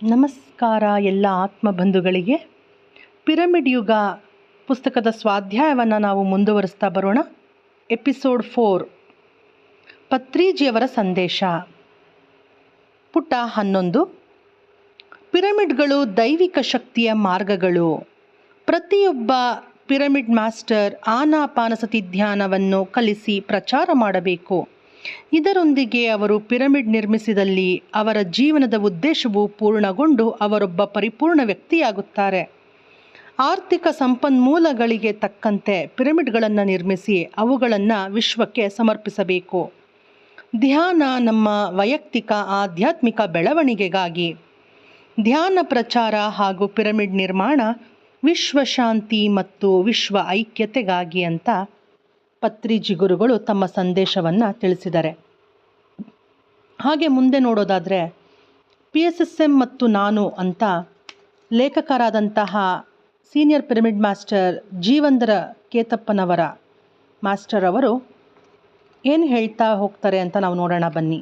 ನಮಸ್ಕಾರ ಎಲ್ಲ ಆತ್ಮಬಂಧುಗಳಿಗೆ. ಪಿರಮಿಡ್ ಯುಗ ಪುಸ್ತಕದ ಸ್ವಾಧ್ಯಾಯವನ್ನು ನಾವು ಮುಂದುವರಿಸ್ತಾ ಬರೋಣ. ಎಪಿಸೋಡ್ 4, ಪತ್ರಿಜಿಯವರ ಸಂದೇಶ, ಪುಟ 11. ಪಿರಮಿಡ್ಗಳು ದೈವಿಕ ಶಕ್ತಿಯ ಮಾರ್ಗಗಳು. ಪ್ರತಿಯೊಬ್ಬ ಪಿರಮಿಡ್ ಮಾಸ್ಟರ್ ಆನಾಪಾನಸತಿ ಧ್ಯಾನವನ್ನು ಕಲಿಸಿ ಪ್ರಚಾರ ಮಾಡಬೇಕು. ಇದರೊಂದಿಗೆ ಅವರು ಪಿರಮಿಡ್ ನಿರ್ಮಿಸಿದಲ್ಲಿ ಅವರ ಜೀವನದ ಉದ್ದೇಶವು ಪೂರ್ಣಗೊಂಡು ಅವರೊಬ್ಬ ಪರಿಪೂರ್ಣ ವ್ಯಕ್ತಿಯಾಗುತ್ತಾರೆ. ಆರ್ಥಿಕ ಸಂಪನ್ಮೂಲಗಳಿಗೆ ತಕ್ಕಂತೆ ಪಿರಮಿಡ್ಗಳನ್ನು ನಿರ್ಮಿಸಿ ಅವುಗಳನ್ನು ವಿಶ್ವಕ್ಕೆ ಸಮರ್ಪಿಸಬೇಕು. ಧ್ಯಾನ ನಮ್ಮ ವೈಯಕ್ತಿಕ ಆಧ್ಯಾತ್ಮಿಕ ಬೆಳವಣಿಗೆಗಾಗಿ, ಧ್ಯಾನ ಪ್ರಚಾರ ಹಾಗೂ ಪಿರಮಿಡ್ ನಿರ್ಮಾಣ ವಿಶ್ವಶಾಂತಿ ಮತ್ತು ವಿಶ್ವ ಐಕ್ಯತೆಗಾಗಿ ಅಂತ ಪತ್ರಿಜಿ ಗುರುಗಳು ತಮ್ಮ ಸಂದೇಶವನ್ನು ತಿಳಿಸಿದ್ದಾರೆ. ಹಾಗೆ ಮುಂದೆ ನೋಡೋದಾದರೆ, PSSM ಮತ್ತು ನಾನು ಅಂತ ಲೇಖಕರಾದಂತಹ ಸೀನಿಯರ್ ಪಿರಮಿಡ್ ಮಾಸ್ಟರ್ ಜೀವಂದರ ಕೇತಪ್ಪನವರ ಮಾಸ್ಟರ್ ಅವರು ಏನು ಹೇಳ್ತಾ ಹೋಗ್ತಾರೆ ಅಂತ ನಾವು ನೋಡೋಣ ಬನ್ನಿ.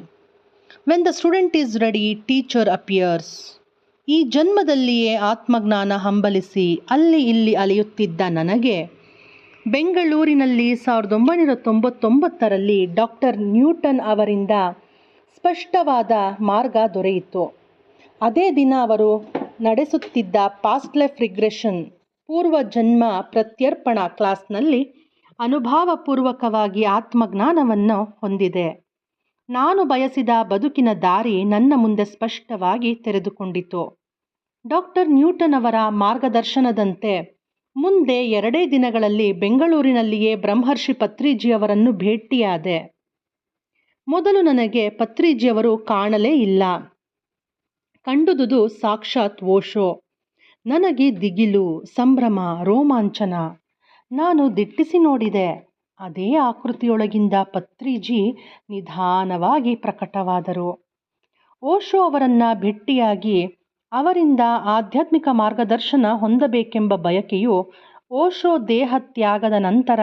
When the student is ready, teacher appears. ಈ ಜನ್ಮದಲ್ಲಿಯೇ ಆತ್ಮಜ್ಞಾನ ಹಂಬಲಿಸಿ ಅಲ್ಲಿ ಇಲ್ಲಿ ಅಲೆಯುತ್ತಿದ್ದ ನನಗೆ ಬೆಂಗಳೂರಿನಲ್ಲಿ 1999ರಲ್ಲಿ ಡಾಕ್ಟರ್ ನ್ಯೂಟನ್ ಅವರಿಂದ ಸ್ಪಷ್ಟವಾದ ಮಾರ್ಗ ದೊರೆಯಿತು. ಅದೇ ದಿನ ಅವರು ನಡೆಸುತ್ತಿದ್ದ ಪಾಸ್ಟ್ ಲೈಫ್ ರಿಗ್ರೆಷನ್ ಪೂರ್ವ ಜನ್ಮ ಪ್ರತ್ಯರ್ಪಣ ಕ್ಲಾಸ್ನಲ್ಲಿ ಅನುಭವಪೂರ್ವಕವಾಗಿ ಆತ್ಮಜ್ಞಾನವನ್ನು ಹೊಂದಿದೆ. ನಾನು ಬಯಸಿದ ಬದುಕಿನ ದಾರಿ ನನ್ನ ಮುಂದೆ ಸ್ಪಷ್ಟವಾಗಿ ತೆರೆದುಕೊಂಡಿತು. ಡಾಕ್ಟರ್ ನ್ಯೂಟನ್ ಅವರ ಮಾರ್ಗದರ್ಶನದಂತೆ ಮುಂದೆ 2 ದಿನಗಳಲ್ಲಿ ಬೆಂಗಳೂರಿನಲ್ಲಿಯೇ ಬ್ರಹ್ಮರ್ಷಿ ಪತ್ರಿಜಿಯವರನ್ನು ಭೇಟಿಯಾದೆ. ಮೊದಲು ನನಗೆ ಪತ್ರಿಜಿಯವರು ಕಾಣಲೇ ಇಲ್ಲ. ಕಂಡುದುದು ಸಾಕ್ಷಾತ್ ಓಶೋ. ನನಗೆ ದಿಗಿಲು, ಸಂಭ್ರಮ, ರೋಮಾಂಚನ. ನಾನು ದಿಟ್ಟಿಸಿ ನೋಡಿದೆ. ಅದೇ ಆಕೃತಿಯೊಳಗಿಂದ ಪತ್ರಿಜಿ ನಿಧಾನವಾಗಿ ಪ್ರಕಟವಾದರು. ಓಶೋ ಅವರನ್ನು ಭೇಟಿಯಾಗಿ ಅವರಿಂದ ಆಧ್ಯಾತ್ಮಿಕ ಮಾರ್ಗದರ್ಶನ ಹೊಂದಬೇಕೆಂಬ ಬಯಕೆಯು ಓಶೋ ದೇಹತ್ಯಾಗದ ನಂತರ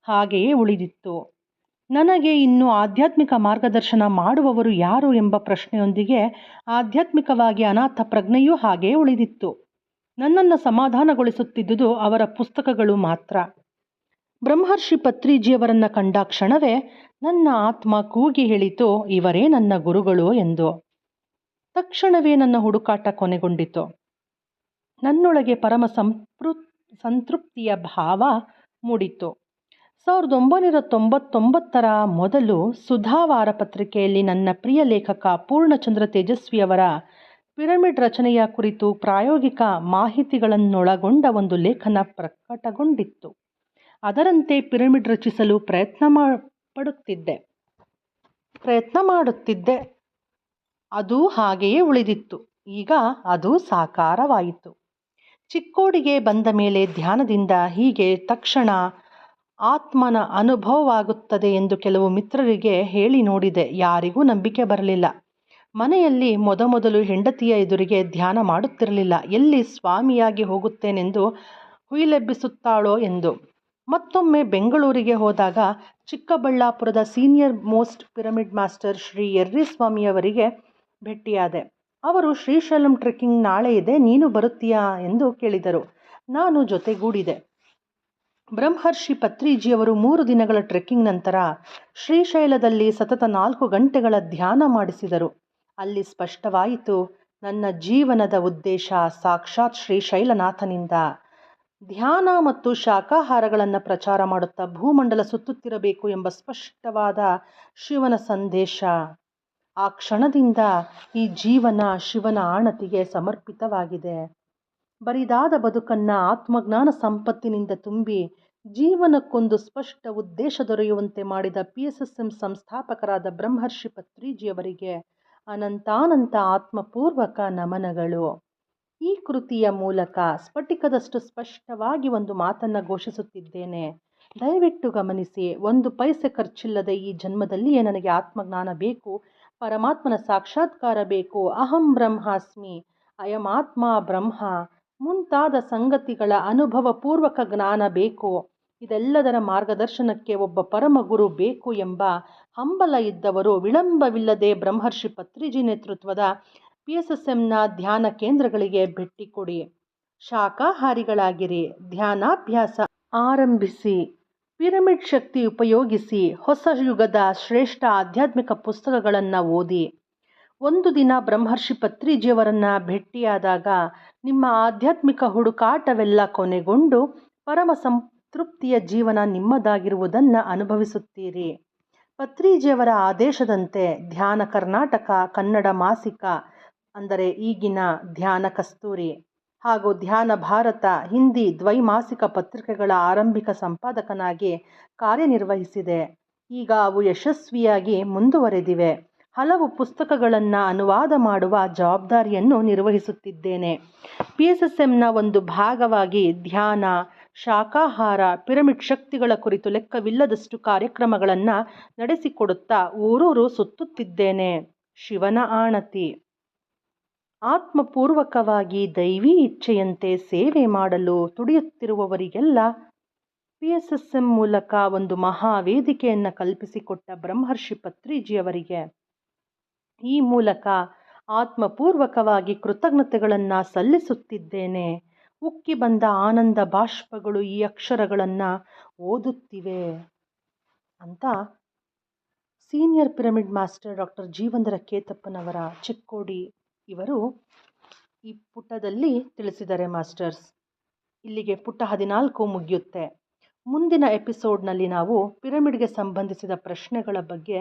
ಹಾಗೆಯೇ ಉಳಿದಿತ್ತು. ನನಗೆ ಇನ್ನು ಆಧ್ಯಾತ್ಮಿಕ ಮಾರ್ಗದರ್ಶನ ಮಾಡುವವರು ಯಾರು ಎಂಬ ಪ್ರಶ್ನೆಯೊಂದಿಗೆ ಆಧ್ಯಾತ್ಮಿಕವಾಗಿ ಅನಾಥ ಪ್ರಜ್ಞೆಯೂ ಹಾಗೆಯೇ ಉಳಿದಿತ್ತು. ನನ್ನನ್ನು ಸಮಾಧಾನಗೊಳಿಸುತ್ತಿದ್ದುದು ಅವರ ಪುಸ್ತಕಗಳು ಮಾತ್ರ. ಬ್ರಹ್ಮರ್ಷಿ ಪತ್ರಿಜಿಯವರನ್ನು ಕಂಡ ಕ್ಷಣವೇ ನನ್ನ ಆತ್ಮ ಕೂಗಿ ಹೇಳಿತು, ಇವರೇ ನನ್ನ ಗುರುಗಳು ಎಂದು. ತಕ್ಷಣವೇ ನನ್ನ ಹುಡುಕಾಟ ಕೊನೆಗೊಂಡಿತು. ನನ್ನೊಳಗೆ ಪರಮ ಸಂತೃಪ್ತಿಯ ಭಾವ ಮೂಡಿತು. 1999ರ ಮೊದಲು ಸುಧಾವಾರ ಪತ್ರಿಕೆಯಲ್ಲಿ ನನ್ನ ಪ್ರಿಯ ಲೇಖಕ ಪೂರ್ಣಚಂದ್ರ ತೇಜಸ್ವಿಯವರ ಪಿರಮಿಡ್ ರಚನೆಯ ಕುರಿತು ಪ್ರಾಯೋಗಿಕ ಮಾಹಿತಿಗಳನ್ನೊಳಗೊಂಡ ಒಂದು ಲೇಖನ ಪ್ರಕಟಗೊಂಡಿತ್ತು. ಅದರಂತೆ ಪಿರಮಿಡ್ ರಚಿಸಲು ಪ್ರಯತ್ನ ಮಾಡುತ್ತಿದ್ದೆ. ಅದು ಹಾಗೆಯೇ ಉಳಿದಿತ್ತು. ಈಗ ಅದು ಸಾಕಾರವಾಯಿತು. ಚಿಕ್ಕೋಡಿಗೆ ಬಂದ ಮೇಲೆ ಧ್ಯಾನದಿಂದ ಹೀಗೆ ತಕ್ಷಣ ಆತ್ಮನ ಅನುಭವವಾಗುತ್ತದೆ ಎಂದು ಕೆಲವು ಮಿತ್ರರಿಗೆ ಹೇಳಿ ನೋಡಿದೆ. ಯಾರಿಗೂ ನಂಬಿಕೆ ಬರಲಿಲ್ಲ. ಮನೆಯಲ್ಲಿ ಮೊದಮೊದಲು ಹೆಂಡತಿಯ ಎದುರಿಗೆ ಧ್ಯಾನ ಮಾಡುತ್ತಿರಲಿಲ್ಲ. ಎಲ್ಲಿ ಸ್ವಾಮಿಯಾಗಿ ಹೋಗುತ್ತೇನೆಂದು ಹುಯಿಲೆಬ್ಬಿಸುತ್ತಾಳೋ ಎಂದು. ಮತ್ತೊಮ್ಮೆ ಬೆಂಗಳೂರಿಗೆ ಹೋದಾಗ ಚಿಕ್ಕಬಳ್ಳಾಪುರದ senior most pyramid master Shri Yarri ಸ್ವಾಮಿಯವರಿಗೆ ಭೇಟಿಯಾದೆ. ಅವರು ಶ್ರೀಶೈಲಂ ಟ್ರೆಕ್ಕಿಂಗ್ ನಾಳೆ ಇದೆ, ನೀನು ಬರುತ್ತೀಯಾ ಎಂದು ಕೇಳಿದರು. ನಾನು ಜೊತೆಗೂಡಿದೆ. ಬ್ರಹ್ಮರ್ಷಿ ಪತ್ರಿಜಿಯವರು 3 ದಿನಗಳ ಟ್ರೆಕ್ಕಿಂಗ್ ನಂತರ ಶ್ರೀಶೈಲದಲ್ಲಿ ಸತತ 4 ಗಂಟೆಗಳ ಧ್ಯಾನ ಮಾಡಿಸಿದರು. ಅಲ್ಲಿ ಸ್ಪಷ್ಟವಾಯಿತು, ನನ್ನ ಜೀವನದ ಉದ್ದೇಶ ಸಾಕ್ಷಾತ್ ಶ್ರೀಶೈಲನಾಥನಿಂದ ಧ್ಯಾನ ಮತ್ತು ಶಾಖಾಹಾರಗಳನ್ನು ಪ್ರಚಾರ ಮಾಡುತ್ತಾ ಭೂಮಂಡಲ ಸುತ್ತುತ್ತಿರಬೇಕು ಎಂಬ ಸ್ಪಷ್ಟವಾದ ಶಿವನ ಸಂದೇಶ. ಆ ಕ್ಷಣದಿಂದ ಈ ಜೀವನ ಶಿವನ ಆಣತಿಗೆ ಸಮರ್ಪಿತವಾಗಿದೆ. ಬರಿದಾದ ಬದುಕನ್ನು ಆತ್ಮಜ್ಞಾನ ಸಂಪತ್ತಿನಿಂದ ತುಂಬಿ ಜೀವನಕ್ಕೊಂದು ಸ್ಪಷ್ಟ ಉದ್ದೇಶ ದೊರೆಯುವಂತೆ ಮಾಡಿದ PSSM ಸಂಸ್ಥಾಪಕರಾದ ಬ್ರಹ್ಮರ್ಷಿ ಪತ್ರಿಜಿಯವರಿಗೆ ಅನಂತಾನಂತ ಆತ್ಮಪೂರ್ವಕ ನಮನಗಳು. ಈ ಕೃತಿಯ ಮೂಲಕ ಸ್ಫಟಿಕದಷ್ಟು ಸ್ಪಷ್ಟವಾಗಿ ಒಂದು ಮಾತನ್ನು ಘೋಷಿಸುತ್ತಿದ್ದೇನೆ. ದಯವಿಟ್ಟು ಗಮನಿಸಿ. 1 ಪೈಸೆ ಖರ್ಚಿಲ್ಲದೆ ಈ ಜನ್ಮದಲ್ಲಿಯೇ ನನಗೆ ಆತ್ಮಜ್ಞಾನ ಬೇಕು, ಪರಮಾತ್ಮನ ಸಾಕ್ಷಾತ್ಕಾರ ಬೇಕು, ಅಹಂ ಬ್ರಹ್ಮಾಸ್ಮಿ, ಅಯಮಾತ್ಮ ಬ್ರಹ್ಮ ಮುಂತಾದ ಸಂಗತಿಗಳ ಅನುಭವಪೂರ್ವಕ ಜ್ಞಾನ ಬೇಕು. ಇದೆಲ್ಲದರ ಮಾರ್ಗದರ್ಶನಕ್ಕೆ ಒಬ್ಬ ಪರಮಗುರು ಬೇಕು ಎಂಬ ಹಂಬಲ ಇದ್ದವರು ವಿಳಂಬವಿಲ್ಲದೆ ಬ್ರಹ್ಮರ್ಷಿ ಪತ್ರಿಜಿ ನೇತೃತ್ವದ PSSMನ ಧ್ಯಾನ ಕೇಂದ್ರಗಳಿಗೆ ಭೇಟಿ ಕೊಡಿ. ಶಾಕಾಹಾರಿಗಳಾಗಿರಿ. ಧ್ಯಾನಾಭ್ಯಾಸ ಆರಂಭಿಸಿ. ಪಿರಮಿಡ್ ಶಕ್ತಿ ಉಪಯೋಗಿಸಿ. ಹೊಸ ಯುಗದ ಶ್ರೇಷ್ಠ ಆಧ್ಯಾತ್ಮಿಕ ಪುಸ್ತಕಗಳನ್ನು ಓದಿ. ಒಂದು ದಿನ ಬ್ರಹ್ಮರ್ಷಿ ಪತ್ರಿಜಿಯವರನ್ನು ಭೇಟಿಯಾದಾಗ ನಿಮ್ಮ ಆಧ್ಯಾತ್ಮಿಕ ಹುಡುಕಾಟವೆಲ್ಲ ಕೊನೆಗೊಂಡು ಪರಮ ಸಂತೃಪ್ತಿಯ ಜೀವನ ನಿಮ್ಮದಾಗಿರುವುದನ್ನು ಅನುಭವಿಸುತ್ತೀರಿ. ಪತ್ರಿಜಿಯವರ ಆದೇಶದಂತೆ ಧ್ಯಾನ ಕರ್ನಾಟಕ ಕನ್ನಡ ಮಾಸಿಕ, ಅಂದರೆ ಈಗಿನ ಧ್ಯಾನ ಕಸ್ತೂರಿ, ಹಾಗೂ ಧ್ಯಾನ ಭಾರತ ಹಿಂದಿ ದ್ವೈಮಾಸಿಕ ಪತ್ರಿಕೆಗಳ ಆರಂಭಿಕ ಸಂಪಾದಕನಾಗಿ ಕಾರ್ಯನಿರ್ವಹಿಸಿದೆ. ಈಗ ಅವು ಯಶಸ್ವಿಯಾಗಿ ಮುಂದುವರೆದಿವೆ. ಹಲವು ಪುಸ್ತಕಗಳನ್ನು ಅನುವಾದ ಮಾಡುವ ಜವಾಬ್ದಾರಿಯನ್ನು ನಿರ್ವಹಿಸುತ್ತಿದ್ದೇನೆ. PSSMನ ಒಂದು ಭಾಗವಾಗಿ ಧ್ಯಾನ, ಶಾಕಾಹಾರ, ಪಿರಮಿಡ್ ಶಕ್ತಿಗಳ ಕುರಿತು ಲೆಕ್ಕವಿಲ್ಲದಷ್ಟು ಕಾರ್ಯಕ್ರಮಗಳನ್ನು ನಡೆಸಿಕೊಡುತ್ತಾ ಊರೂರು ಸುತ್ತುತ್ತಿದ್ದೇನೆ. ಶಿವನ ಆಣತಿ. ಆತ್ಮಪೂರ್ವಕವಾಗಿ ದೈವೀ ಇಚ್ಛೆಯಂತೆ ಸೇವೆ ಮಾಡಲು ತುಡಿಯುತ್ತಿರುವವರಿಗೆಲ್ಲ PSSM ಮೂಲಕ ಒಂದು ಮಹಾವೇದಿಕೆಯನ್ನು ಕಲ್ಪಿಸಿಕೊಟ್ಟ ಬ್ರಹ್ಮರ್ಷಿ ಪತ್ರಿಜಿಯವರಿಗೆ ಈ ಮೂಲಕ ಆತ್ಮಪೂರ್ವಕವಾಗಿ ಕೃತಜ್ಞತೆಗಳನ್ನು ಸಲ್ಲಿಸುತ್ತಿದ್ದೇನೆ. ಉಕ್ಕಿ ಬಂದ ಆನಂದ ಬಾಷ್ಪಗಳು ಈ ಅಕ್ಷರಗಳನ್ನು ಓದುತ್ತಿವೆ ಅಂತ senior pyramid master doctor Jeevandara Ketappanavar Chikkodi ಇವರು ಈ ಪುಟದಲ್ಲಿ ತಿಳಿಸಿದ್ದಾರೆ ಮಾಸ್ಟರ್ಸ್. ಇಲ್ಲಿಗೆ ಪುಟ 14 ಮುಗಿಯುತ್ತೆ. ಮುಂದಿನ ಎಪಿಸೋಡ್ನಲ್ಲಿ ನಾವು ಪಿರಮಿಡ್ಗೆ ಸಂಬಂಧಿಸಿದ ಪ್ರಶ್ನೆಗಳ ಬಗ್ಗೆ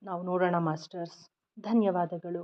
ನಾವು ನೋಡೋಣ ಮಾಸ್ಟರ್ಸ್. ಧನ್ಯವಾದಗಳು.